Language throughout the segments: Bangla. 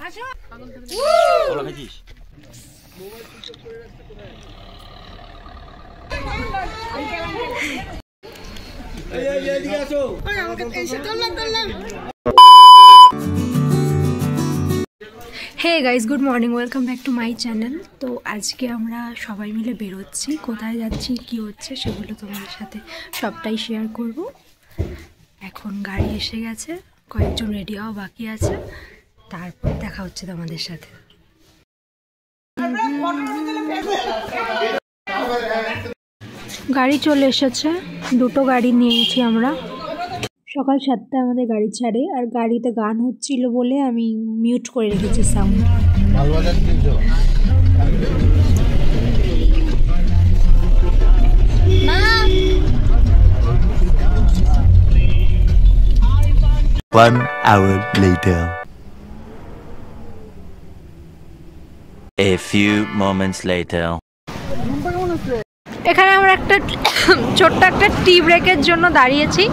Hey guys, good morning, welcome back to my channel. তো আজকে আমরা সবাই মিলে বের হচ্ছি, কোথায় যাচ্ছি কি হচ্ছে সেগুলো তোমাদের সাথে সবটাই শেয়ার করব। এখন গাড়ি এসে গেছে, কয়েকজন রেডি হওয়া বাকি আছে, তারপর দেখা হচ্ছে তোমাদের সাথে। গাড়ি চলে এসেছে, দুটো গাড়ি নিয়েছি আমরা। সকাল 7টায় আমাদের গাড়ি ছাড়ে, আর গাড়িতে গান হচ্ছিল বলে আমি মিউট করে রেখেছি sound. One hour later. A few moments later. এখানে আমরা একটা ছোট্ট একটা টি ব্রেকের জন্য দাঁড়িয়েছি।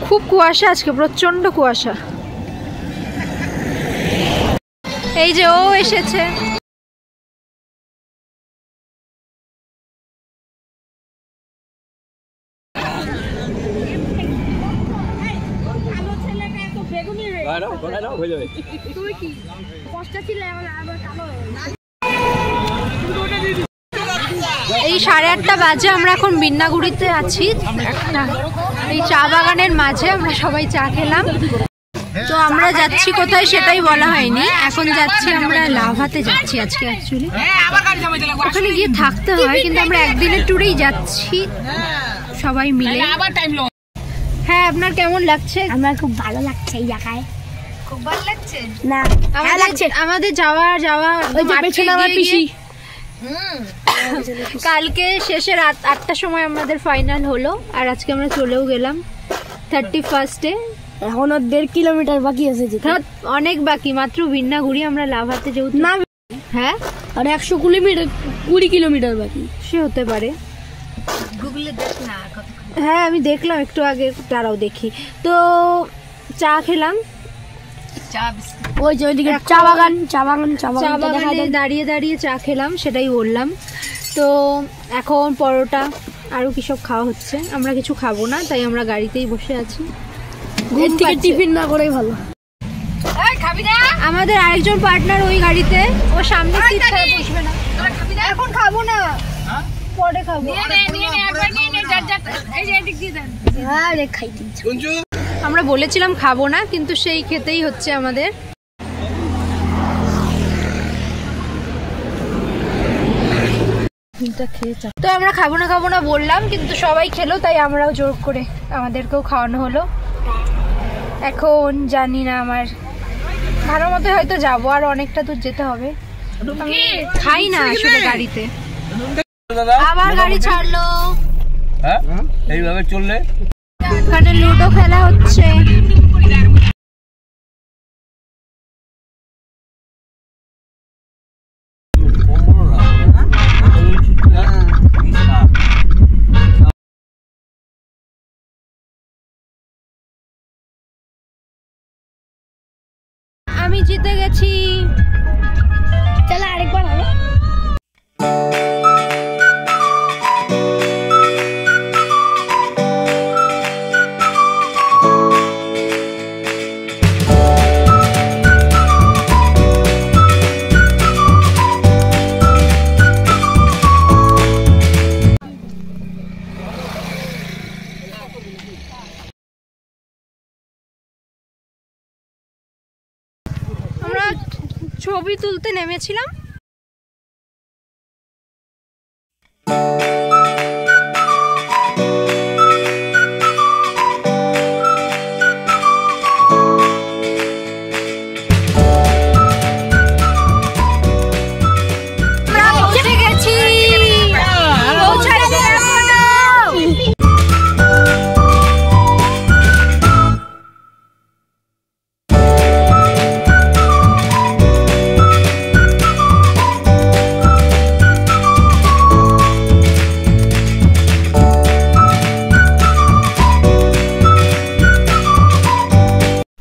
খুব কুয়াশা আজকে, প্রচন্ড কুয়াশা। এই যে ও এসেছে। এই 8:30 বাজে, আমরা এখন বিন্নাগুড়িতে আছি। এই চা বাগানের মাঝে আমরা সবাই চা খেলাম। তো আমরা যাচ্ছি কোথায় সেটাই বলা হয়নি। এখন যাচ্ছি আমরা লাভাতে যাচ্ছি আজকে। অ্যাকচুয়ালি ওখানে গিয়ে থাকতে হয়, কিন্তু আমরা একদিনের ট্যুরেই যাচ্ছি সবাই মিলে। হ্যাঁ, আপনার কেমন লাগছে? আমার খুব ভালো লাগছে এই জায়গায়। খুব ভালো লাগছে না? আমাদের যাওয়া আমার পিসি কালকে শেষে রাত 8টার সময় আমাদের ফাইনাল হলো, আর আজকে আমরা চলেও গেলাম 31-এ। এখন 1.5 কিলোমিটার বাকি আছে। অনেক বাকি, মাত্র বিন্নাগুড়ি। আমরা লাভাতে যেহেতু না, হ্যাঁ, আর 120 কিলোমিটার বাকি। সে হতে পারে, গুগলে দেখ না। হ্যাঁ, আমি দেখলাম একটু আগে, তারাও দেখি। তো চা খেলাম, ওই যে ওইদিকে চা বাগানে দাঁড়িয়ে দাঁড়িয়ে চা খেলাম, সেটাই বললাম। তো এখন পরোটা আরো কি সব খাওয়া হচ্ছে। আমরা কিছু খাবো না, তাই আমরা গাড়িতেই বসে আছি। ঘুম থেকে টিফিন না করেই ভালো। আমাদের আরেকজন পার্টনার ওই গাড়িতে, ও সামনে সিট ছাড়া বসবে না। এখন খাবো না, পরে খাবো। আমরা বলেছিলাম খাবো না, কিন্তু সেই খেতেই হচ্ছে আমাদের। তো আমরা খাবো না বললাম, কিন্তু সবাই খেলো, তাই আমরাও জোর করে আমাদেরকেও খাওয়ানো হলো। এখন জানি না, আমার ভালো মতো হয়তো যাবো, আর অনেকটা দূর যেতে হবে। খাই না আসলে গাড়িতে। আবার গাড়ি ছাড়লো। হ্যাঁ, এইভাবে চললে এখানে লুডো খেলা হচ্ছে। আমি জিতে গেছি। চলো আরেকবার হবে। আমরা ছবি তুলতে নেমেছিলাম।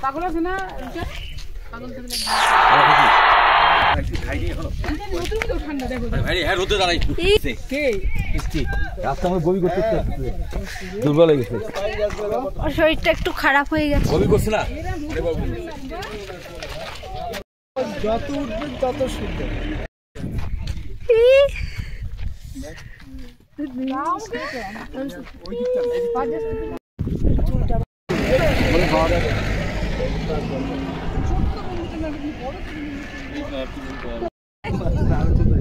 পাগল আছে না পাগল তো না ঠান্ডা দেখো ভাই হ্যাঁ রোদে দাঁড়াই কে কিস্তি রাস্তা আমার বমি করতে দুর্বল হয়ে গেছে আর শরীরটা একটু খারাপ হয়ে গেছে বমি করছ না আরে বাবু যত উঠবে তত সুন্দর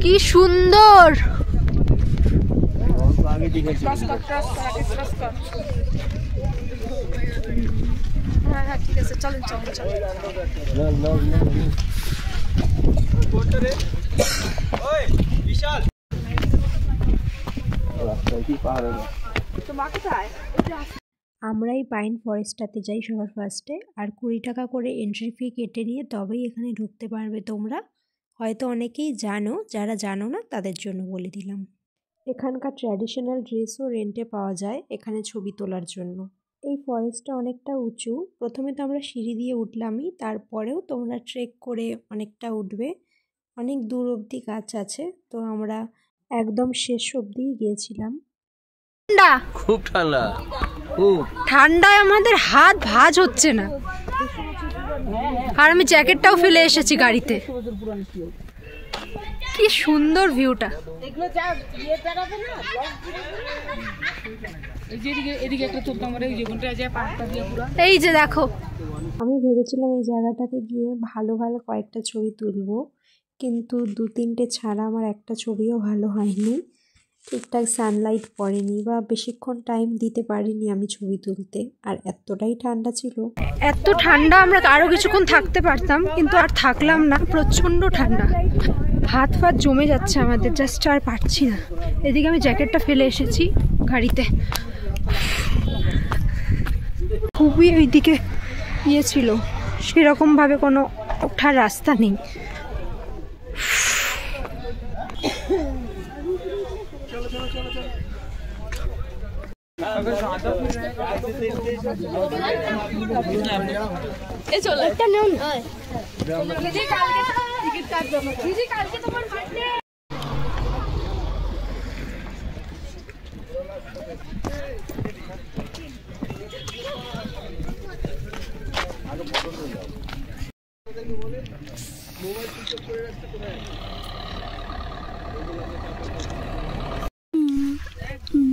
কি সুন্দর হ্যাঁ ঠিক আছে চলেন চলেন চলেন বিশাল আমরা এই পাইন ফরেস্টটাতে যাই সবার ফার্স্টে আর 20 টাকা করে এন্ট্রি ফি কেটে নিয়ে তবেই এখানে ঢুকতে পারবে তোমরা হয়তো অনেকেই জানো যারা জানো না তাদের জন্য বলে দিলাম এখানকার ট্র্যাডিশনাল ড্রেসও রেন্টে পাওয়া যায় এখানে ছবি তোলার জন্য এই ফরেস্টটা অনেকটা উঁচু প্রথমে তো আমরা সিঁড়ি দিয়ে উঠলামই তারপরেও তোমরা ট্রেক করে অনেকটা উঠবে অনেক দূর অবধি গাছ আছে তো আমরা একদম শেষ অবধি গিয়েছিলাম ঠান্ডা খুব ঠান্ডা ঠান্ডায় আমাদের হাত ভাঁজ হচ্ছে না আর আমি জ্যাকেটটাও ফেলে এসেছি গাড়িতে কি সুন্দর ভিউটা এই যে দেখো আমি ভেবেছিলাম এই জায়গাটাতে গিয়ে ভালো ভালো কয়েকটা ছবি তুলবো কিন্তু 2-3টে ছাড়া আমার একটা ছবিও ভালো হয়নি ঠিকঠাক সানলাইট পড়েনি বা বেশিক্ষণ টাইম দিতে পারিনি আমি ছবি তুলতে আর এতটাই ঠান্ডা ছিল এত ঠান্ডা আমরা আরও কিছুক্ষণ থাকতে পারতাম কিন্তু আর থাকলাম না প্রচণ্ড ঠান্ডা হাত ফাত জমে যাচ্ছে আমাদের জাস্ট আর পারছি না এদিকে আমি জ্যাকেটটা ফেলে এসেছি গাড়িতে খুবই ওইদিকে ইয়ে ছিল সেরকমভাবে কোনো ওঠার রাস্তা নেই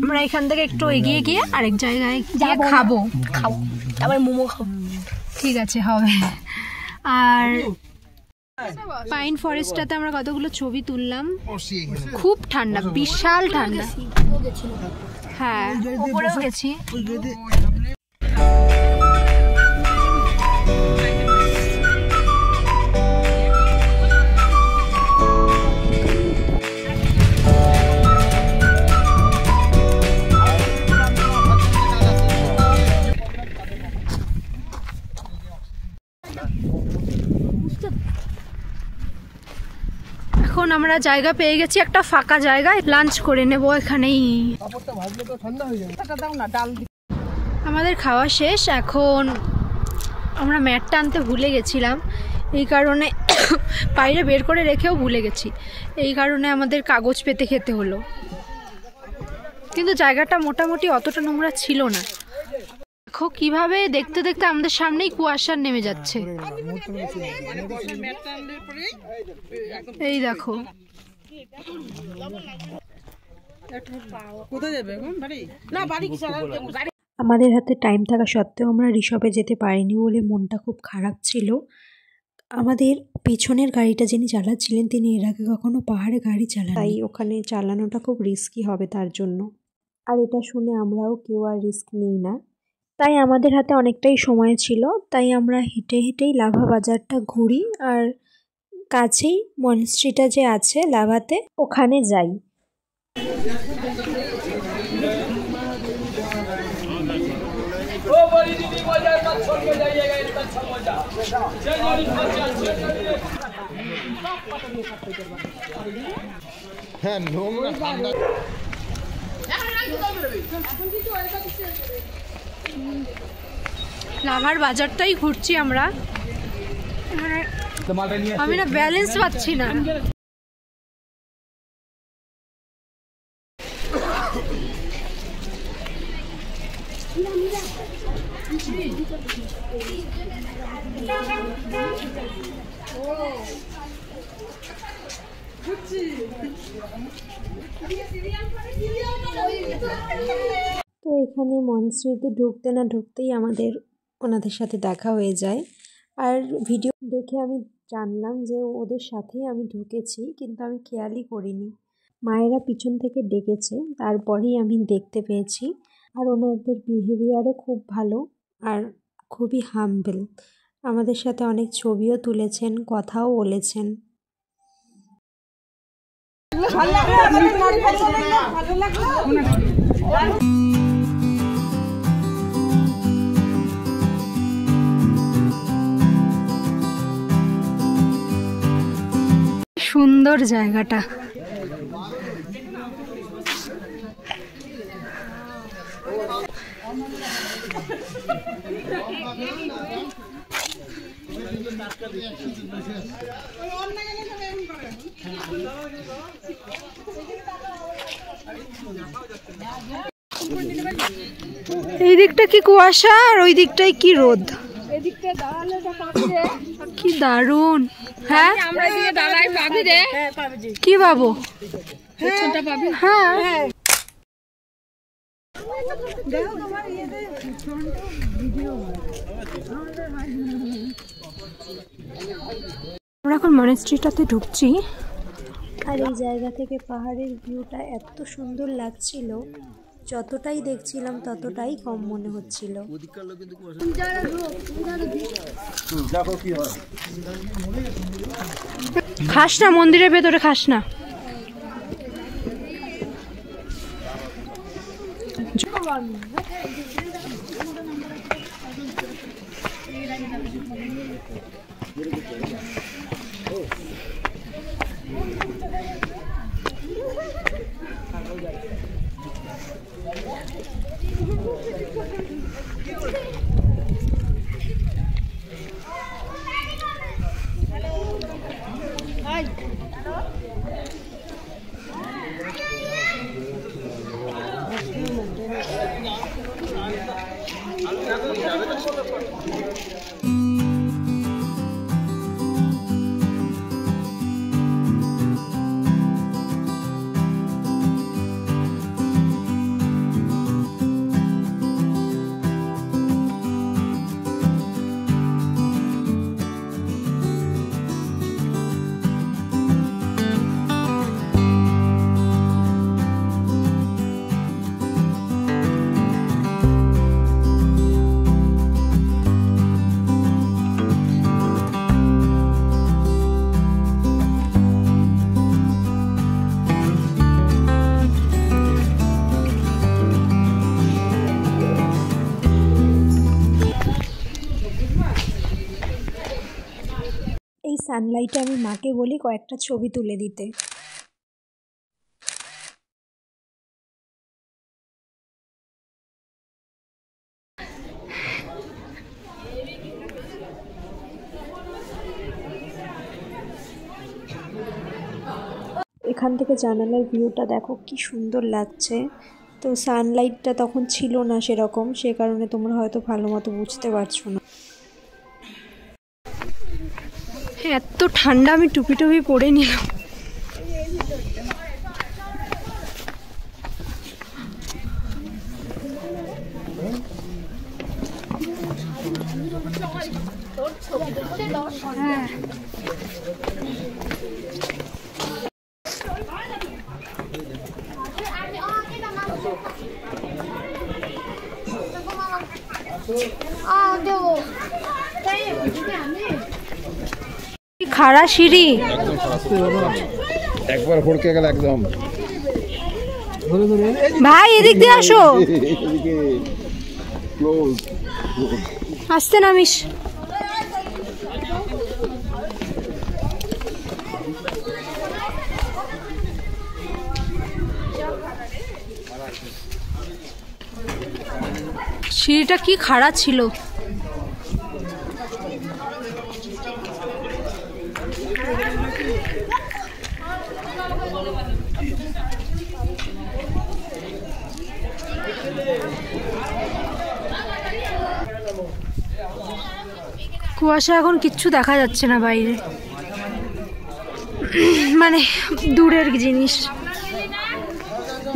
আমরা এখান থেকে একটু এগিয়ে গিয়ে আরেক জায়গায় গিয়ে খাবো আবার মোমো খাবো ঠিক আছে হবে আর পাইন ফরেস্টটাতে আমরা কতগুলো ছবি তুললাম খুব ঠান্ডা বিশাল ঠান্ডা হ্যাঁ উপরেও গেছি এখন আমরা জায়গা পেয়ে গেছি একটা ফাঁকা জায়গায় লাঞ্চ করে নেব এখানেই আমাদের খাওয়া শেষ এখন আমরা ম্যাটটা আনতে ভুলে গেছিলাম এই কারণে বাইরে বের করে রেখেও ভুলে গেছি এই কারণে আমাদের কাগজ পেতে খেতে হলো কিন্তু জায়গাটা মোটামুটি অতটা নোংরা ছিল না দেখো কিভাবে দেখতে দেখতে আমাদের সামনেই কুয়াশা নেমে যাচ্ছে এই দেখো আমাদের হাতে টাইম থাকা সত্ত্বেও আমরা ঋষভে যেতে পারিনি বলে মনটা খুব খারাপ ছিল আমাদের পেছনের গাড়িটা যিনি চালাচ্ছিলেন তিনি এর আগে কখনো পাহাড়ে গাড়ি চালান তাই ওখানে চালানোটা খুব রিস্কি হবে তার জন্য আর এটা শুনে আমরাও কেউ আর রিস্ক নিই না তাই আমাদের হাতে অনেকটাই সময় ছিল তাই আমরা হেঁটে হেঁটেই লাভা বাজারটা ঘুরি আর কাছেই মনস্ট্রিটা যে আছে লাভাতে ওখানে যাই হ্যাঁ নোংরা ঠান্ডা লাভার বাজারটাই ঘুরছি আমরা, আমি না ব্যালেন্স পাচ্ছি না। তো এখানে মনস্ট্রিতে ঢুকতে না ঢুকতেই আমাদের ওনাদের সাথে দেখা হয়ে যায়। আর ভিডিও দেখে আমি জানলাম যে ওদের সাথেই আমি ঢুকেছি, কিন্তু আমি খেয়ালই করিনি। মায়েরা পিছন থেকে ডেকেছে, তারপরেই আমি দেখতে পেয়েছি। আর ওনাদের বিহেভিয়ারও খুব ভালো আর খুবই হাম্বল। আমাদের সাথে অনেক ছবিও তুলেছেন, কথাও বলেছেন। সুন্দর জায়গাটা। এই দিকটা কি কুয়াশা আর ওই দিকটায় কি রোদ। কি দারুন। হ্যাঁ কি পাবো? হ্যাঁ আমরা এখন মনেস্ট্রিটাতে ঢুকছি। আর এই জায়গা থেকে পাহাড়ের ভিউটা এত সুন্দর লাগছিল, যতটাই দেখছিলাম ততটাই কম মনে হচ্ছিল। খাস না, মন্দিরের ভেতরে খাস না। এই সানলাইটে আমি মাকে বলি কয়েকটা ছবি তুলে দিতে। এখান থেকে জানালার ভিউটা দেখো কি সুন্দর লাগছে। তো সানলাইটটা তখন ছিল না সেরকম, সে কারণে তোমরা হয়তো ভালো মতো বুঝতে পারছো না। এত ঠান্ডা, আমি টুপি টুপি পরে নিলাম। খাড়া সিঁড়ি, একবার ফড়কে গেল একদম। ভাই এদিক দিয়ে আসো, আসতে নামিস। সিঁড়িটা কি খাড়া ছিল। কুয়াশা এখন কিচ্ছু দেখা যাচ্ছে না বাইরে, মানে দূরের জিনিস।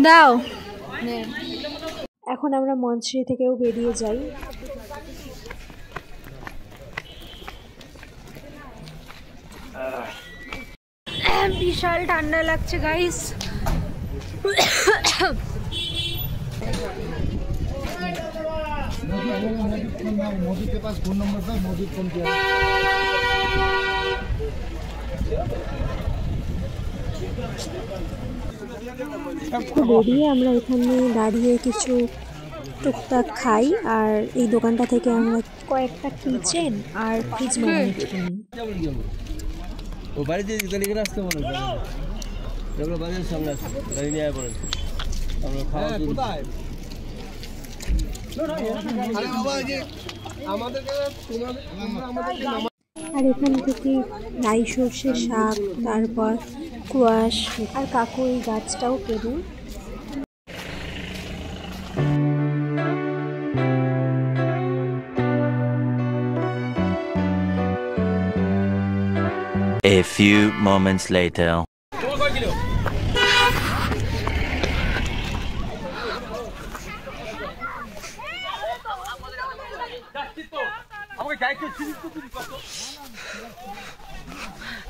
দাও। এখন আমরা মঞ্চে থেকেও বেরিয়ে যাই। বিশাল ঠান্ডা লাগছে গাইস। বেরিয়ে আমরা এখানে দাঁড়িয়ে কিছু টুকটাক খাই, আর এই দোকানটা থেকে আমরা কয়েকটা কিচেন আর ফ্রিজ ম্যাগনেট কিনি। ও বাড়িতে তাহলে এখানে আসতে বলো, আমরা বাড়ির সামনে আসি, গাড়ি নিয়ে পড়ে আমরা খাওয়া কোথায়। আর এখান থেকে রাই সর্ষের শাক, তারপর কুয়াশ, আর কাকু এই গাছটাও কেনে। A few moments later.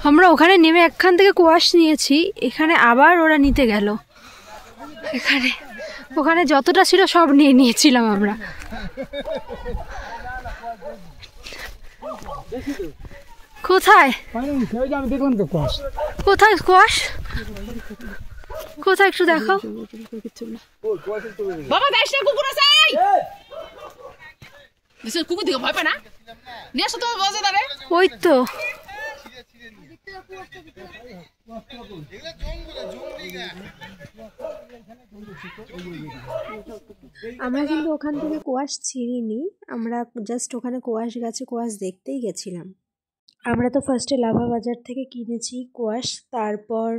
আমরা ওখানে নেমে একখান থেকে কুয়াশ নিয়েছি, এখানে আবার ওরা নিতে গেল। এখানে ওখানে যতটা ছিল সব নিয়ে নিয়েছিলাম আমরা। কোথায় কোথায় কুয়াশ? কোথায় একটু দেখাও। বাবা দেখ না কুকুর আছে, এই কুকুর দিকে ভয় পায় না, নিয়ে আসো তো বাজারে। ওই তো আমরা কিন্তু ওখান থেকে কুয়াশ ছিঁড়িনি, আমরা জাস্ট ওখানে কুয়াশ গাছে কুয়াশ দেখতেই গেছিলাম। আমরা তো ফার্স্টে লাভা বাজার থেকে কিনেছি কুয়াশ, তারপর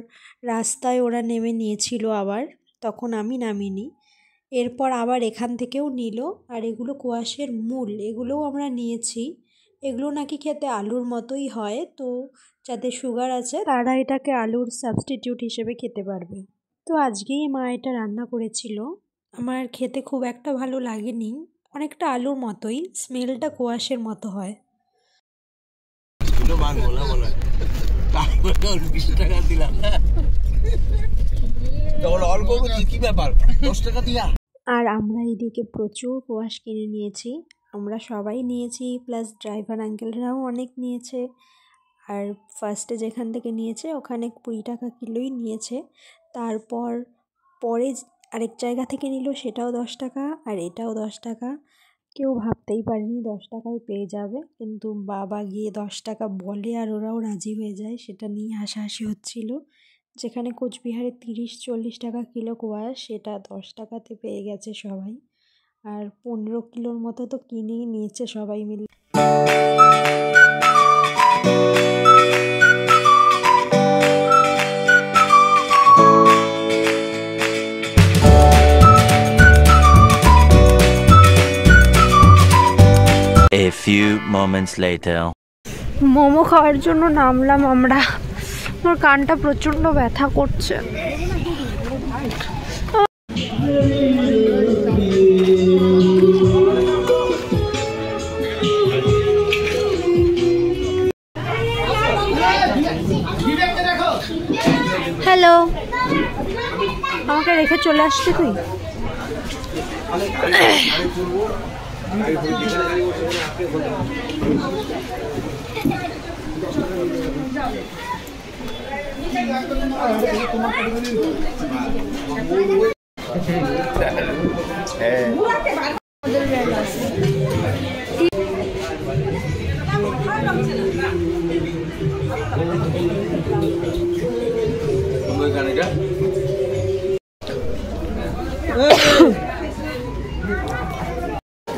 রাস্তায় ওরা নেমে নিয়েছিল আবার, তখন আমি নামিনি। এরপর আবার এখান থেকেও নিল, আর এগুলো কুয়াশের মূল, এগুলোও আমরা নিয়েছি। এগুলো নাকি খেতে আলুর মতোই হয়, তো যাদের সুগার আছে তারা এটাকে আলুর সাবস্টিটিউট হিসেবে খেতে পারবে। তো আজকেই মা এটা রান্না করেছিল, আমার খেতে খুব একটা ভালো লাগেনি, অনেকটা আলুর মতোই, স্মেলটা কুয়াশের মতো হয়। আর আমরা এইদিকে প্রচুর কুয়াশ কিনে নিয়েছি, আমরা সবাই নিয়েছি, প্লাস ড্রাইভার আঙ্কেলরাও অনেক নিয়েছে। আর ফার্স্টে যেখান থেকে নিয়েছে ওখানে 20 টাকা কিলোই নিয়েছে, তারপর পরে আরেক জায়গা থেকে নিল, সেটাও 10 টাকা, আর এটাও 10 টাকা। কেউ ভাবতেই পারেনি 10 টাকায় পেয়ে যাবে, কিন্তু বাবা গিয়ে 10 টাকা বলে আর ওরাও রাজি হয়ে যায়, সেটা নিয়ে হাসাহাসি হচ্ছিল। যেখানে কোচবিহারে 30-40 টাকা কিলো কুয়াশ, সেটা 10 টাকাতে পেয়ে গেছে সবাই। আর 15 কিলোর মতো তো কিনেই নিয়েছে সবাই মিলে। A few moments later. Momo খাওয়ার জন্য নামলাম আমরা, আমার কানটা প্রচন্ড ব্যথা করছে। হ্যালো, আমাকে রেখে চলে আসছি তুই?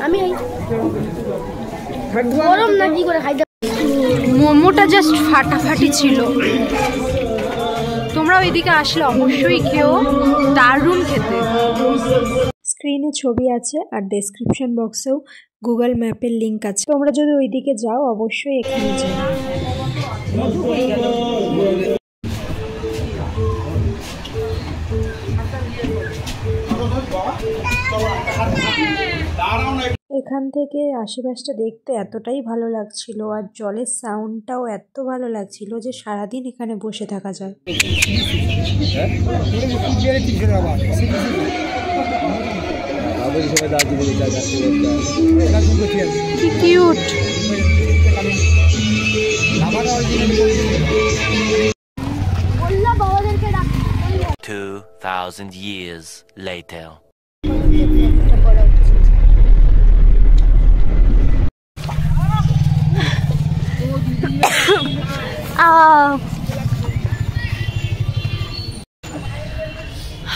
আমি গরম না কি করে খাইতে মোমোটা জাস্ট ফাটাফাটি ছিল। তোমরা ওইদিকে আসলে অবশ্যই খেও, দারুণ খেতে। স্ক্রিনে ছবি আছে আর ডেসক্রিপশন বক্সেও গুগল ম্যাপের লিঙ্ক আছে, তোমরা যদি ওইদিকে যাও অবশ্যই এখানে যাও। এখান থেকে আশেপাশটা দেখতে এতটাই ভালো লাগছিল আর জলের সাউন্ডটাও এত ভালো লাগছিল যে সারাদিন এখানে বসে থাকা যায়। কি কিউট। 2000 years later.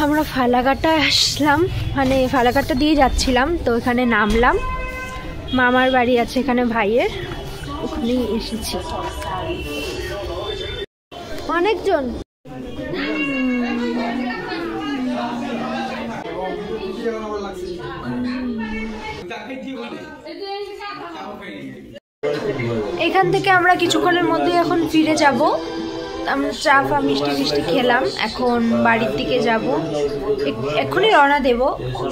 আমরা ফালাকাটায় আসলাম, মানে ফালাকাটা দিয়ে যাচ্ছিলাম, তো এখানে নামলাম। মামার বাড়ি আছে এখানে ভাইয়ের, ওখানেই এসেছি। অনেকজন এখান থেকে আমরা কিছুক্ষণের মধ্যে এখন ফিরে যাব। আমরা চা ফা মিষ্টি মিষ্টি খেলাম, এখন বাড়ির দিকে যাব, এক্ষুনি রওনা দেব।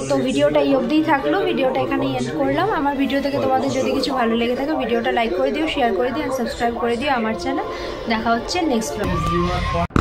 তো ভিডিওটা এই অবধিই থাকলো, ভিডিওটা এখানেই এন্ড করলাম। আমার ভিডিও থেকে তোমাদের যদি কিছু ভালো লেগে থাকে ভিডিওটা লাইক করে দিও, শেয়ার করে দিও, সাবস্ক্রাইব করে দিও আমার চ্যানেল। দেখা হচ্ছে নেক্সট ব্লগে।